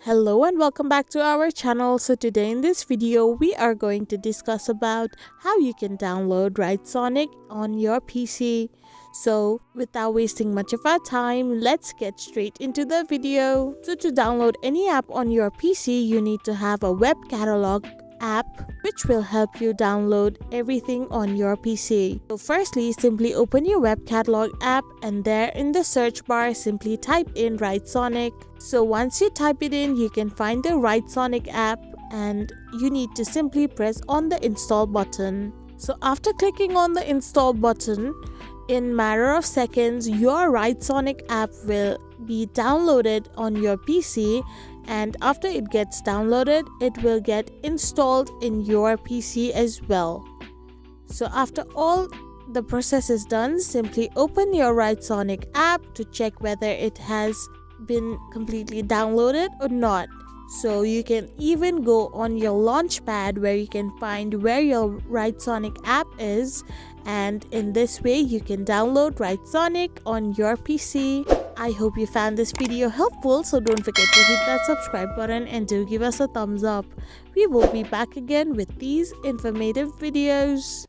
Hello and welcome back to our channel. So today in this video we are going to discuss about how you can download Writesonic on your PC. So without wasting much of our time, let's get straight into the video. So to download any app on your PC, you need to have a web catalog app which will help you download everything on your PC. So firstly, simply open your web catalog app and there in the search bar simply type in Writesonic. So once you type it in, you can find the Writesonic app and you need to simply press on the install button. So after clicking on the install button, in matter of seconds, your Writesonic app will be downloaded on your PC, and after it gets downloaded, it will get installed in your PC as well. So after all the process is done, simply open your Writesonic app to check whether it has been completely downloaded or not. So you can even go on your launchpad where you can find where your Writesonic app is, and in this way you can download Writesonic on your PC. I hope you found this video helpful, so don't forget to hit that subscribe button and do give us a thumbs up. We will be back again with these informative videos.